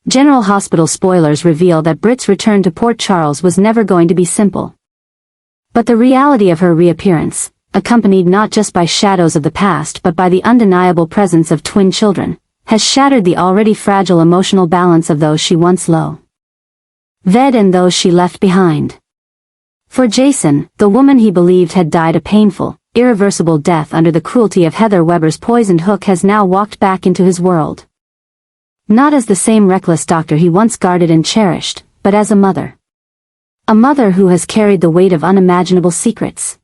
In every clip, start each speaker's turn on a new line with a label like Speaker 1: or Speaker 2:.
Speaker 1: General Hospital spoilers reveal that Britt's return to Port Charles was never going to be simple. But the reality of her reappearance, accompanied not just by shadows of the past but by the undeniable presence of twin children, has shattered the already fragile emotional balance of those she once loved and those she left behind. For Jason, the woman he believed had died a painful, irreversible death under the cruelty of Heather Weber's poisoned hook has now walked back into his world. Not as the same reckless doctor he once guarded and cherished, but as a mother. A mother who has carried the weight of unimaginable secrets.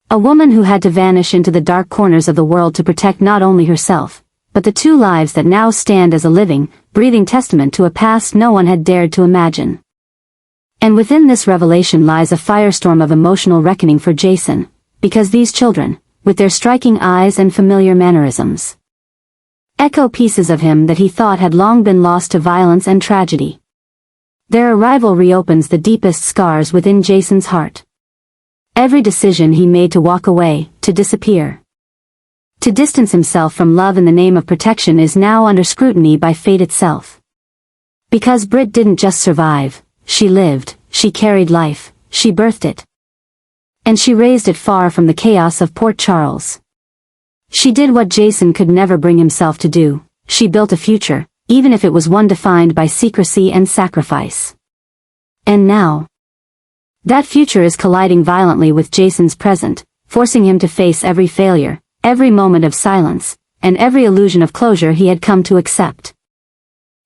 Speaker 1: A woman who had to vanish into the dark corners of the world to protect not only herself, but the two lives that now stand as a living, breathing testament to a past no one had dared to imagine. And within this revelation lies a firestorm of emotional reckoning for Jason, because these children, with their striking eyes and familiar mannerisms, echo pieces of him that he thought had long been lost to violence and tragedy. Their arrival reopens the deepest scars within Jason's heart. Every decision he made to walk away, to disappear, to distance himself from love in the name of protection is now under scrutiny by fate itself. Because Britt didn't just survive, she lived, she carried life, she birthed it. And she raised it far from the chaos of Port Charles. She did what Jason could never bring himself to do, she built a future, even if it was one defined by secrecy and sacrifice. And now, that future is colliding violently with Jason's present, forcing him to face every failure, every moment of silence, and every illusion of closure he had come to accept.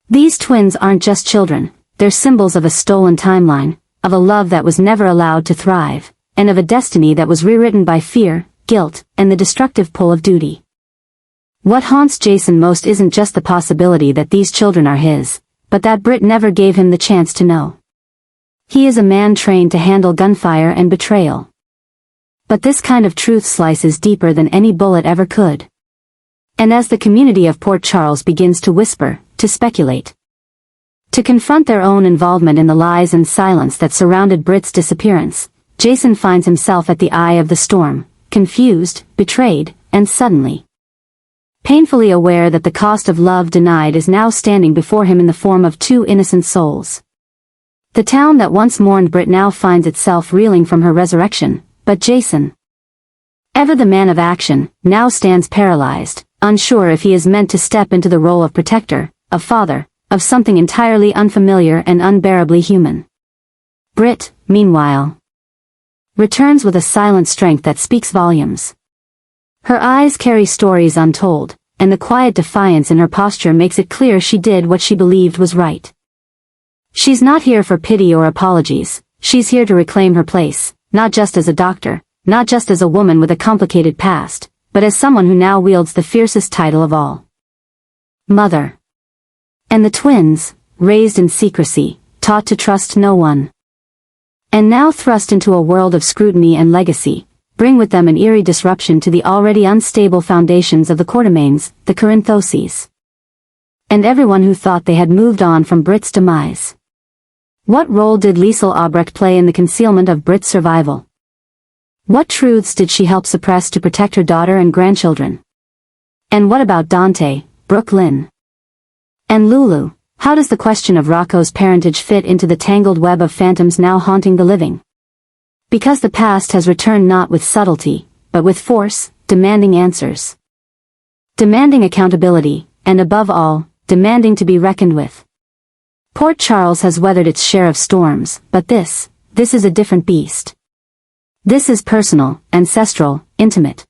Speaker 1: These twins aren't just children, they're symbols of a stolen timeline, of a love that was never allowed to thrive, and of a destiny that was rewritten by fear, guilt, and the destructive pull of duty. What haunts Jason most isn't just the possibility that these children are his, but that Britt never gave him the chance to know. He is a man trained to handle gunfire and betrayal. But this kind of truth slices deeper than any bullet ever could. And as the community of Port Charles begins to whisper, to speculate, to confront their own involvement in the lies and silence that surrounded Britt's disappearance, Jason finds himself at the eye of the storm, confused, betrayed, and suddenly painfully aware that the cost of love denied is now standing before him in the form of two innocent souls. The town that once mourned Britt now finds itself reeling from her resurrection, but Jason, ever the man of action, now stands paralyzed, unsure if he is meant to step into the role of protector, of father, of something entirely unfamiliar and unbearably human. Britt, meanwhile, returns with a silent strength that speaks volumes. Her eyes carry stories untold, and the quiet defiance in her posture makes it clear she did what she believed was right. She's not here for pity or apologies, she's here to reclaim her place, not just as a doctor, not just as a woman with a complicated past, but as someone who now wields the fiercest title of all. Mother. And the twins, raised in secrecy, taught to trust no one, and now thrust into a world of scrutiny and legacy, bring with them an eerie disruption to the already unstable foundations of the Quartermaines, the Corinthoses, and everyone who thought they had moved on from Britt's demise. What role did Liesl Albrecht play in the concealment of Britt's survival? What truths did she help suppress to protect her daughter and grandchildren? And what about Dante, Brooklyn, and Lulu? How does the question of Rocco's parentage fit into the tangled web of phantoms now haunting the living? Because the past has returned not with subtlety, but with force, demanding answers. Demanding accountability, and above all, demanding to be reckoned with. Port Charles has weathered its share of storms, but this is a different beast. This is personal, ancestral, intimate.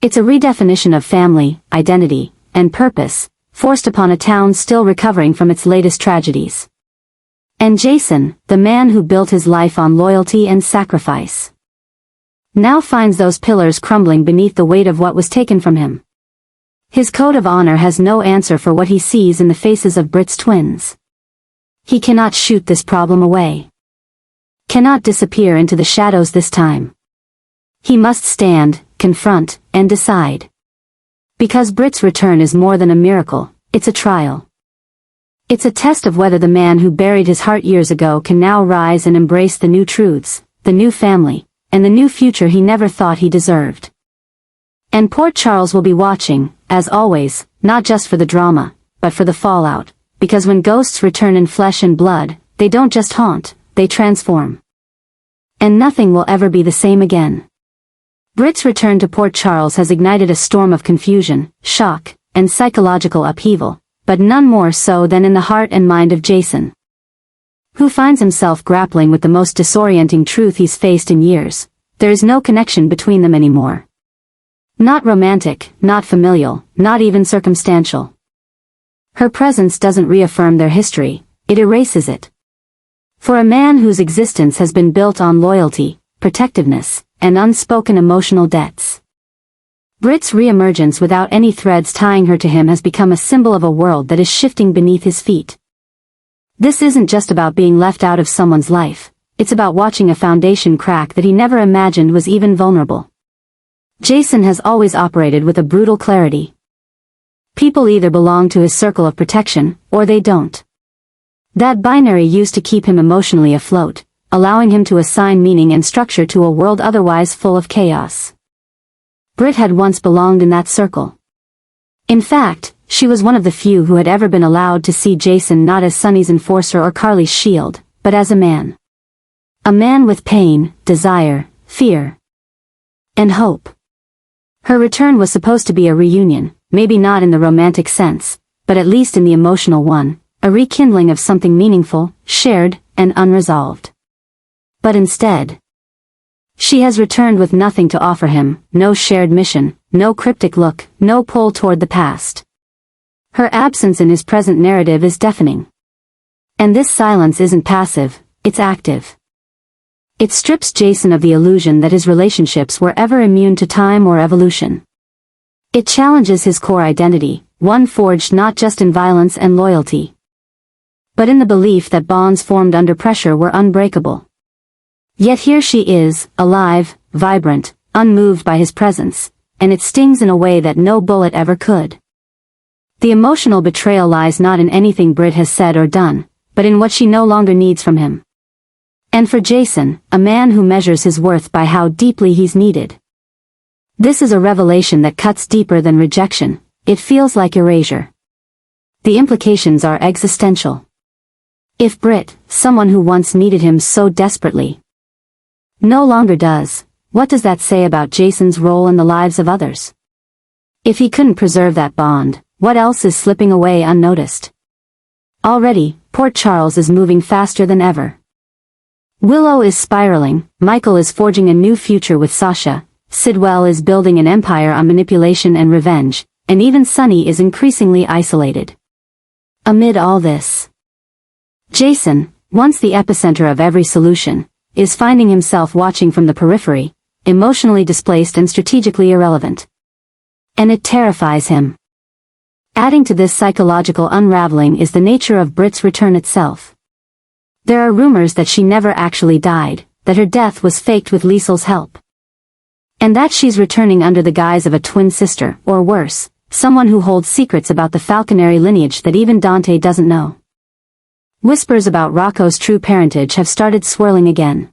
Speaker 1: It's a redefinition of family, identity, and purpose, forced upon a town still recovering from its latest tragedies. And Jason, the man who built his life on loyalty and sacrifice, now finds those pillars crumbling beneath the weight of what was taken from him. His code of honor has no answer for what he sees in the faces of Britt's twins. He cannot shoot this problem away. Cannot disappear into the shadows this time. He must stand, confront, and decide. Because Britt's return is more than a miracle, it's a trial. It's a test of whether the man who buried his heart years ago can now rise and embrace the new truths, the new family, and the new future he never thought he deserved. And Port Charles will be watching, as always, not just for the drama, but for the fallout, because when ghosts return in flesh and blood, they don't just haunt, they transform. And nothing will ever be the same again. Britt's return to Port Charles has ignited a storm of confusion, shock, and psychological upheaval, but none more so than in the heart and mind of Jason, who finds himself grappling with the most disorienting truth he's faced in years. There is no connection between them anymore. Not romantic, not familial, not even circumstantial. Her presence doesn't reaffirm their history, it erases it. For a man whose existence has been built on loyalty, protectiveness, and unspoken emotional debts, Britt's reemergence without any threads tying her to him has become a symbol of a world that is shifting beneath his feet. This isn't just about being left out of someone's life, it's about watching a foundation crack that he never imagined was even vulnerable. Jason has always operated with a brutal clarity. People either belong to his circle of protection, or they don't. That binary used to keep him emotionally afloat, allowing him to assign meaning and structure to a world otherwise full of chaos. Britt had once belonged in that circle. In fact, she was one of the few who had ever been allowed to see Jason not as Sunny's enforcer or Carly's shield, but as a man. A man with pain, desire, fear, and hope. Her return was supposed to be a reunion, maybe not in the romantic sense, but at least in the emotional one, a rekindling of something meaningful, shared, and unresolved. But instead, she has returned with nothing to offer him, no shared mission, no cryptic look, no pull toward the past. Her absence in his present narrative is deafening. And this silence isn't passive, it's active. It strips Jason of the illusion that his relationships were ever immune to time or evolution. It challenges his core identity, one forged not just in violence and loyalty, but in the belief that bonds formed under pressure were unbreakable. Yet here she is, alive, vibrant, unmoved by his presence, and it stings in a way that no bullet ever could. The emotional betrayal lies not in anything Britt has said or done, but in what she no longer needs from him. And for Jason, a man who measures his worth by how deeply he's needed, this is a revelation that cuts deeper than rejection, it feels like erasure. The implications are existential. If Britt, someone who once needed him so desperately, no longer does, what does that say about Jason's role in the lives of others? If he couldn't preserve that bond, what else is slipping away unnoticed? Already, Port Charles is moving faster than ever. Willow is spiraling, Michael is forging a new future with Sasha, Sidwell is building an empire on manipulation and revenge, and even Sunny is increasingly isolated. Amid all this, Jason, once the epicenter of every solution, is finding himself watching from the periphery, emotionally displaced and strategically irrelevant. And it terrifies him. Adding to this psychological unraveling is the nature of Britt's return itself. There are rumors that she never actually died, that her death was faked with Liesl's help, and that she's returning under the guise of a twin sister, or worse, someone who holds secrets about the Falconary lineage that even Dante doesn't know. Whispers about Rocco's true parentage have started swirling again.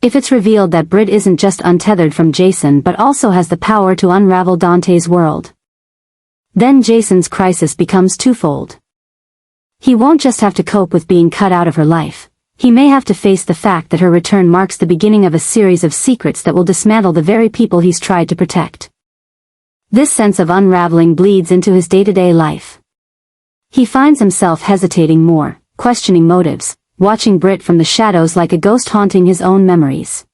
Speaker 1: If it's revealed that Britt isn't just untethered from Jason but also has the power to unravel Dante's world, then Jason's crisis becomes twofold. He won't just have to cope with being cut out of her life, he may have to face the fact that her return marks the beginning of a series of secrets that will dismantle the very people he's tried to protect. This sense of unraveling bleeds into his day-to-day life. He finds himself hesitating more, questioning motives, watching Britt from the shadows like a ghost haunting his own memories.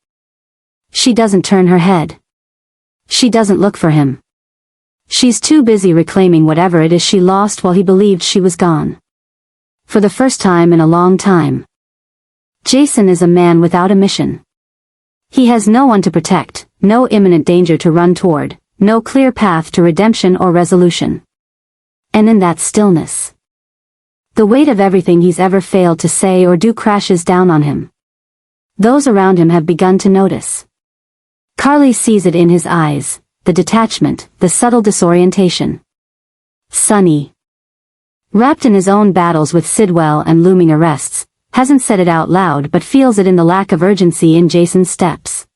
Speaker 1: She doesn't turn her head. She doesn't look for him. She's too busy reclaiming whatever it is she lost while he believed she was gone. For the first time in a long time, Jason is a man without a mission. He has no one to protect, no imminent danger to run toward, no clear path to redemption or resolution. And in that stillness, the weight of everything he's ever failed to say or do crashes down on him. Those around him have begun to notice. Carly sees it in his eyes, the detachment, the subtle disorientation. Sunny, wrapped in his own battles with Sidwell and looming arrests, hasn't said it out loud but feels it in the lack of urgency in Jason's steps.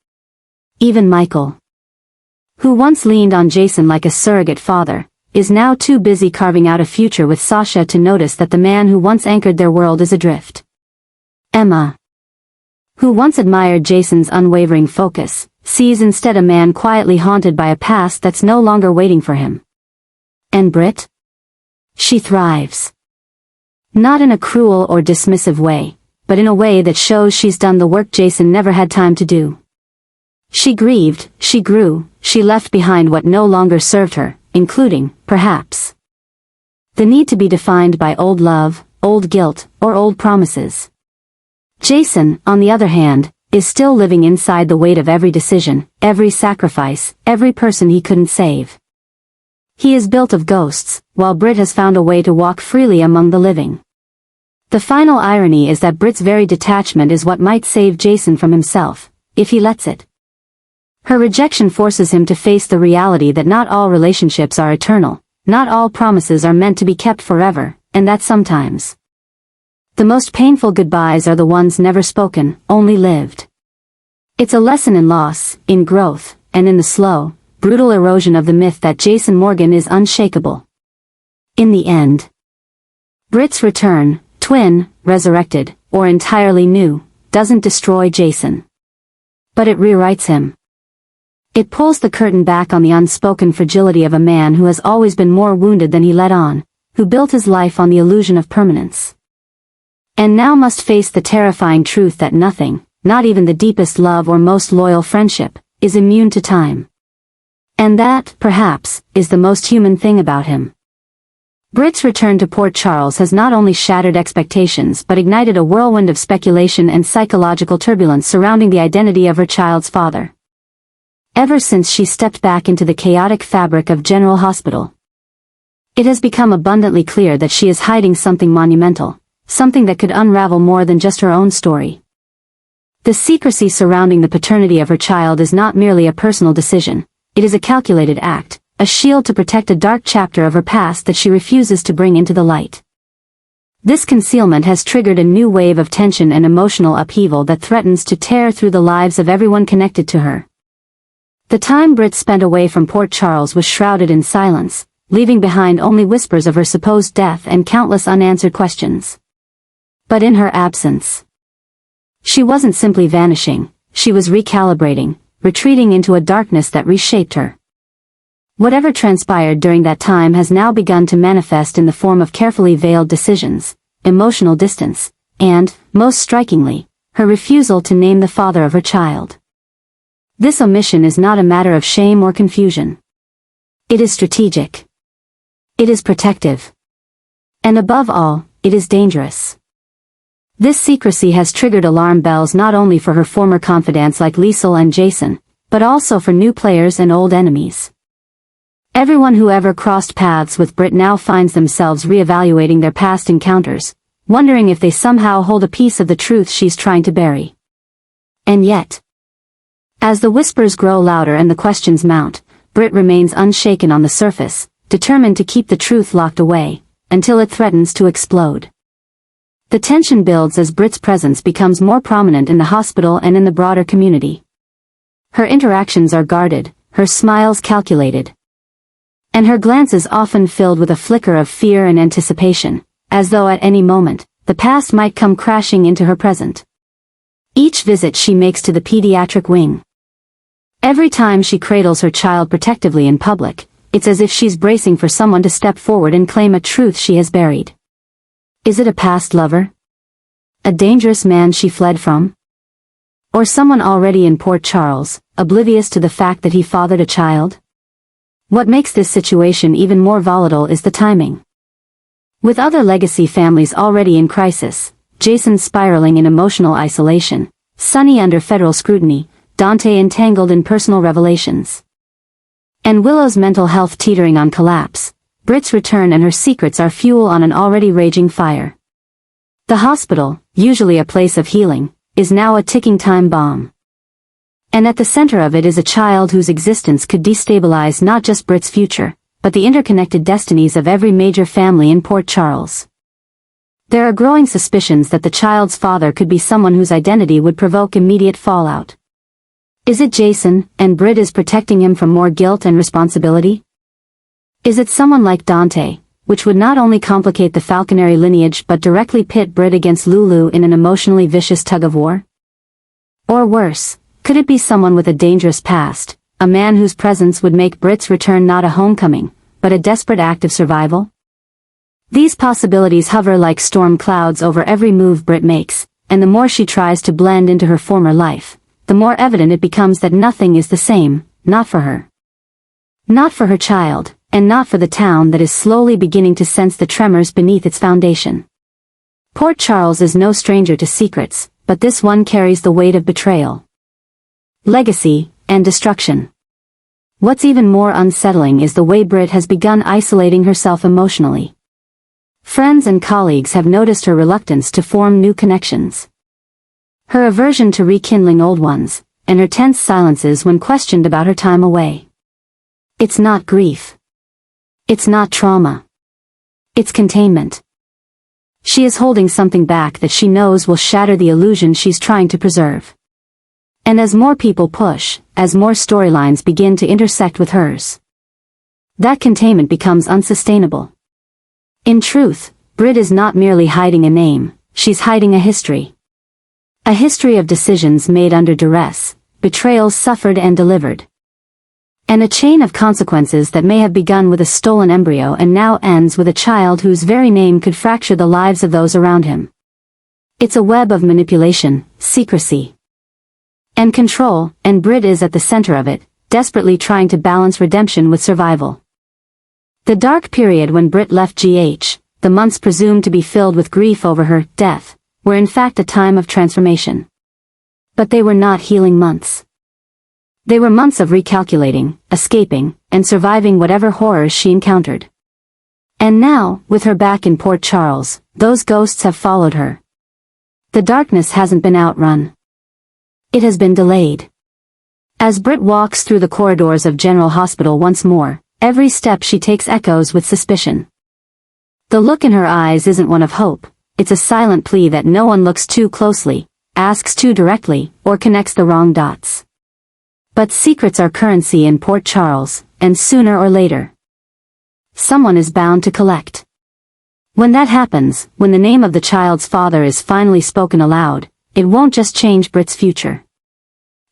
Speaker 1: Even Michael, who once leaned on Jason like a surrogate father, is now too busy carving out a future with Sasha to notice that the man who once anchored their world is adrift. Emma, who once admired Jason's unwavering focus, sees instead a man quietly haunted by a past that's no longer waiting for him. And Britt? She thrives. Not in a cruel or dismissive way, but in a way that shows she's done the work Jason never had time to do. She grieved, she grew, she left behind what no longer served her, including, perhaps, the need to be defined by old love, old guilt, or old promises. Jason, on the other hand, is still living inside the weight of every decision, every sacrifice, every person he couldn't save. He is built of ghosts, while Britt has found a way to walk freely among the living. The final irony is that Britt's very detachment is what might save Jason from himself, if he lets it. Her rejection forces him to face the reality that not all relationships are eternal, not all promises are meant to be kept forever, and that sometimes the most painful goodbyes are the ones never spoken, only lived. It's a lesson in loss, in growth, and in the slow, brutal erosion of the myth that Jason Morgan is unshakable. In the end, Britt's return, twin, resurrected, or entirely new, doesn't destroy Jason. But it rewrites him. It pulls the curtain back on the unspoken fragility of a man who has always been more wounded than he let on, who built his life on the illusion of permanence. And now must face the terrifying truth that nothing, not even the deepest love or most loyal friendship, is immune to time. And that, perhaps, is the most human thing about him. Britt's return to Port Charles has not only shattered expectations but ignited a whirlwind of speculation and psychological turbulence surrounding the identity of her child's father. Ever since she stepped back into the chaotic fabric of General Hospital, it has become abundantly clear that she is hiding something monumental, something that could unravel more than just her own story. The secrecy surrounding the paternity of her child is not merely a personal decision, it is a calculated act, a shield to protect a dark chapter of her past that she refuses to bring into the light. This concealment has triggered a new wave of tension and emotional upheaval that threatens to tear through the lives of everyone connected to her. The time Britt spent away from Port Charles was shrouded in silence, leaving behind only whispers of her supposed death and countless unanswered questions. But in her absence, she wasn't simply vanishing, she was recalibrating, retreating into a darkness that reshaped her. Whatever transpired during that time has now begun to manifest in the form of carefully veiled decisions, emotional distance, and, most strikingly, her refusal to name the father of her child. This omission is not a matter of shame or confusion. It is strategic. It is protective. And above all, it is dangerous. This secrecy has triggered alarm bells not only for her former confidants like Liesl and Jason, but also for new players and old enemies. Everyone who ever crossed paths with Britt now finds themselves reevaluating their past encounters, wondering if they somehow hold a piece of the truth she's trying to bury. And yet, as the whispers grow louder and the questions mount, Britt remains unshaken on the surface, determined to keep the truth locked away, until it threatens to explode. The tension builds as Britt's presence becomes more prominent in the hospital and in the broader community. Her interactions are guarded, her smiles calculated, and her glances often filled with a flicker of fear and anticipation, as though at any moment, the past might come crashing into her present. Each visit she makes to the pediatric wing, every time she cradles her child protectively in public, it's as if she's bracing for someone to step forward and claim a truth she has buried. Is it a past lover? A dangerous man she fled from? Or someone already in Port Charles, oblivious to the fact that he fathered a child? What makes this situation even more volatile is the timing. With other legacy families already in crisis, Jason spiraling in emotional isolation, Sunny under federal scrutiny, Dante entangled in personal revelations, and Willow's mental health teetering on collapse, Britt's return and her secrets are fuel on an already raging fire. The hospital, usually a place of healing, is now a ticking time bomb. And at the center of it is a child whose existence could destabilize not just Britt's future, but the interconnected destinies of every major family in Port Charles. There are growing suspicions that the child's father could be someone whose identity would provoke immediate fallout. Is it Jason, and Britt is protecting him from more guilt and responsibility? Is it someone like Dante, which would not only complicate the falconry lineage but directly pit Britt against Lulu in an emotionally vicious tug-of-war? Or worse, could it be someone with a dangerous past, a man whose presence would make Britt's return not a homecoming, but a desperate act of survival? These possibilities hover like storm clouds over every move Britt makes, and the more she tries to blend into her former life, the more evident it becomes that nothing is the same, not for her. Not for her child, and not for the town that is slowly beginning to sense the tremors beneath its foundation. Port Charles is no stranger to secrets, but this one carries the weight of betrayal, legacy, and destruction. What's even more unsettling is the way Britt has begun isolating herself emotionally. Friends and colleagues have noticed her reluctance to form new connections, her aversion to rekindling old ones, and her tense silences when questioned about her time away. It's not grief. It's not trauma. It's containment. She is holding something back that she knows will shatter the illusion she's trying to preserve. And as more people push, as more storylines begin to intersect with hers, that containment becomes unsustainable. In truth, Britt is not merely hiding a name, she's hiding a history. A history of decisions made under duress, betrayals suffered and delivered, and a chain of consequences that may have begun with a stolen embryo and now ends with a child whose very name could fracture the lives of those around him. It's a web of manipulation, secrecy, and control, and Britt is at the center of it, desperately trying to balance redemption with survival. The dark period when Britt left GH, the months presumed to be filled with grief over her death, were in fact a time of transformation. But they were not healing months. They were months of recalculating, escaping, and surviving whatever horrors she encountered. And now, with her back in Port Charles, those ghosts have followed her. The darkness hasn't been outrun. It has been delayed. As Britt walks through the corridors of General Hospital once more, every step she takes echoes with suspicion. The look in her eyes isn't one of hope, it's a silent plea that no one looks too closely, asks too directly, or connects the wrong dots. But secrets are currency in Port Charles, and sooner or later, someone is bound to collect. When that happens, when the name of the child's father is finally spoken aloud, it won't just change Britt's future.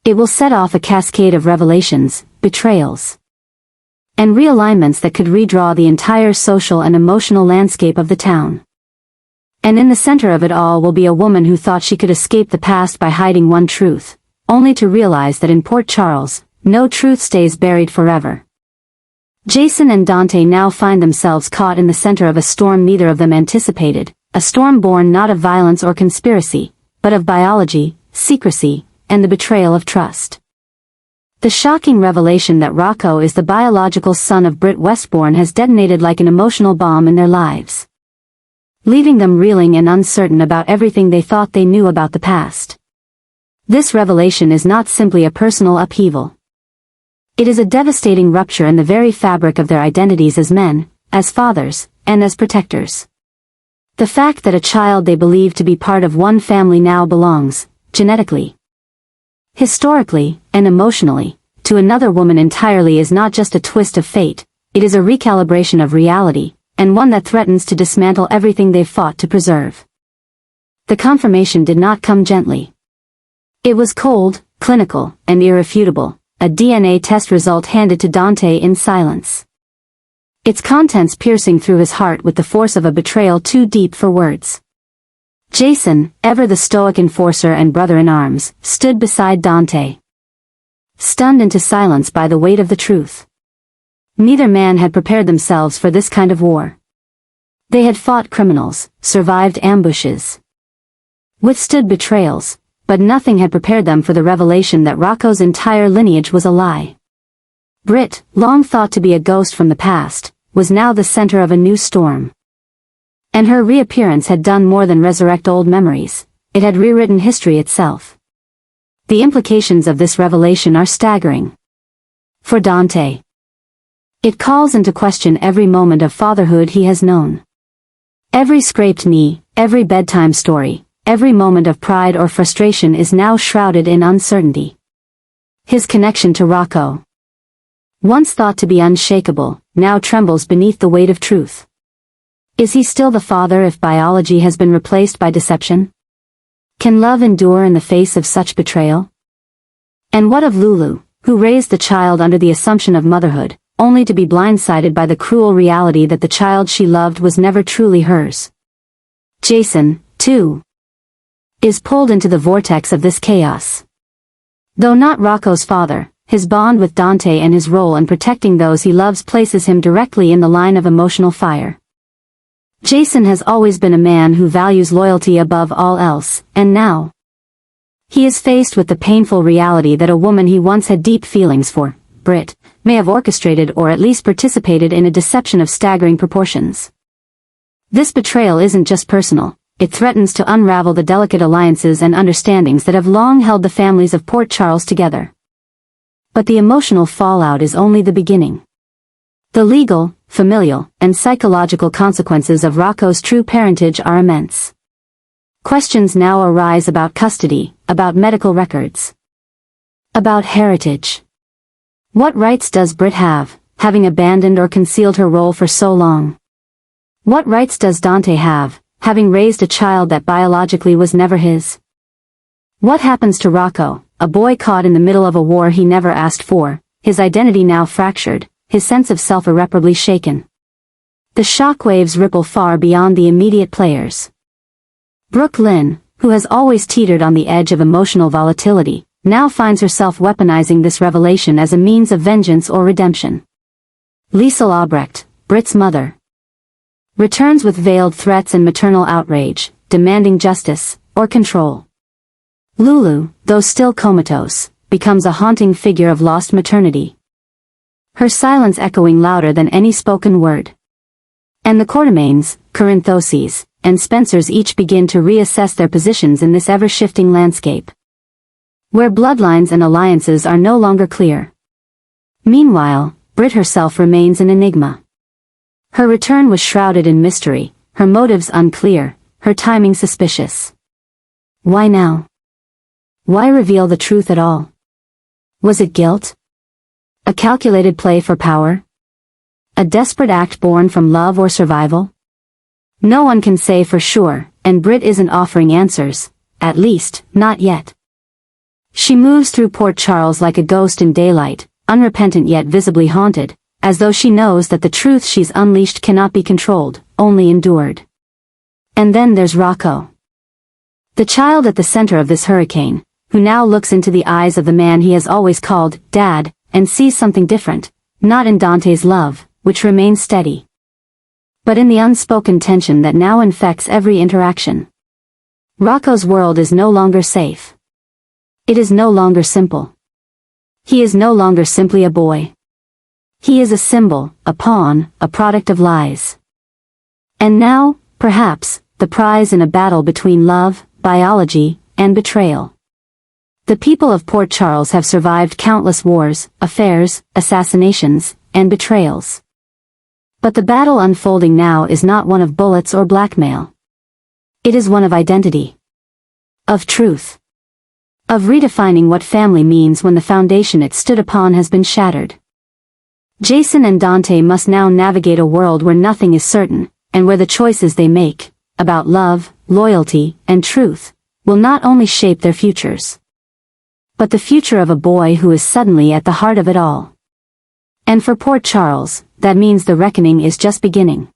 Speaker 1: It will set off a cascade of revelations, betrayals, and realignments that could redraw the entire social and emotional landscape of the town. And in the center of it all will be a woman who thought she could escape the past by hiding one truth, only to realize that in Port Charles, no truth stays buried forever. Jason and Dante now find themselves caught in the center of a storm neither of them anticipated, a storm born not of violence or conspiracy, but of biology, secrecy, and the betrayal of trust. The shocking revelation that Rocco is the biological son of Britt Westbourne has detonated like an emotional bomb in their lives, leaving them reeling and uncertain about everything they thought they knew about the past. This revelation is not simply a personal upheaval. It is a devastating rupture in the very fabric of their identities as men, as fathers, and as protectors. The fact that a child they believed to be part of one family now belongs, genetically, historically, and emotionally, to another woman entirely is not just a twist of fate, it is a recalibration of reality, and one that threatens to dismantle everything they've fought to preserve. The confirmation did not come gently. It was cold, clinical, and irrefutable, a DNA test result handed to Dante in silence, its contents piercing through his heart with the force of a betrayal too deep for words. Jason, ever the stoic enforcer and brother-in-arms, stood beside Dante, stunned into silence by the weight of the truth. Neither man had prepared themselves for this kind of war. They had fought criminals, survived ambushes, withstood betrayals, but nothing had prepared them for the revelation that Rocco's entire lineage was a lie. Britt, long thought to be a ghost from the past, was now the center of a new storm. And her reappearance had done more than resurrect old memories, it had rewritten history itself. The implications of this revelation are staggering. For Dante, it calls into question every moment of fatherhood he has known. Every scraped knee, every bedtime story, every moment of pride or frustration is now shrouded in uncertainty. His connection to Rocco, once thought to be unshakable, now trembles beneath the weight of truth. Is he still the father if biology has been replaced by deception? Can love endure in the face of such betrayal? And what of Lulu, who raised the child under the assumption of motherhood, only to be blindsided by the cruel reality that the child she loved was never truly hers? Jason, too, is pulled into the vortex of this chaos. Though not Rocco's father, his bond with Dante and his role in protecting those he loves places him directly in the line of emotional fire. Jason has always been a man who values loyalty above all else, and now he is faced with the painful reality that a woman he once had deep feelings for, Britt, may have orchestrated or at least participated in a deception of staggering proportions. This betrayal isn't just personal, it threatens to unravel the delicate alliances and understandings that have long held the families of Port Charles together. But the emotional fallout is only the beginning. The legal, familial, and psychological consequences of Rocco's true parentage are immense. Questions now arise about custody, about medical records, about heritage. What rights does Britt have, having abandoned or concealed her role for so long? What rights does Dante have, having raised a child that biologically was never his? What happens to Rocco, a boy caught in the middle of a war he never asked for, his identity now fractured, his sense of self irreparably shaken? The shockwaves ripple far beyond the immediate players. Brooke Lynn, who has always teetered on the edge of emotional volatility, now finds herself weaponizing this revelation as a means of vengeance or redemption. Liesl Albrecht, Britt's mother, returns with veiled threats and maternal outrage, demanding justice, or control. Lulu, though still comatose, becomes a haunting figure of lost maternity, her silence echoing louder than any spoken word. And the Quartermaines, Corinthoses, and Spencers each begin to reassess their positions in this ever-shifting landscape, where bloodlines and alliances are no longer clear. Meanwhile, Britt herself remains an enigma. Her return was shrouded in mystery, her motives unclear, her timing suspicious. Why now? Why reveal the truth at all? Was it guilt? A calculated play for power? A desperate act born from love or survival? No one can say for sure, and Britt isn't offering answers, at least, not yet. She moves through Port Charles like a ghost in daylight, unrepentant yet visibly haunted, as though she knows that the truth she's unleashed cannot be controlled, only endured. And then there's Rocco, the child at the center of this hurricane, who now looks into the eyes of the man he has always called Dad, and sees something different, not in Dante's love, which remains steady, but in the unspoken tension that now infects every interaction. Rocco's world is no longer safe. It is no longer simple. He is no longer simply a boy. He is a symbol, a pawn, a product of lies. And now, perhaps, the prize in a battle between love, biology, and betrayal. The people of Port Charles have survived countless wars, affairs, assassinations, and betrayals. But the battle unfolding now is not one of bullets or blackmail. It is one of identity, of truth, of redefining what family means when the foundation it stood upon has been shattered. Jason and Dante must now navigate a world where nothing is certain, and where the choices they make, about love, loyalty, and truth, will not only shape their futures, but the future of a boy who is suddenly at the heart of it all. And for Port Charles, that means the reckoning is just beginning.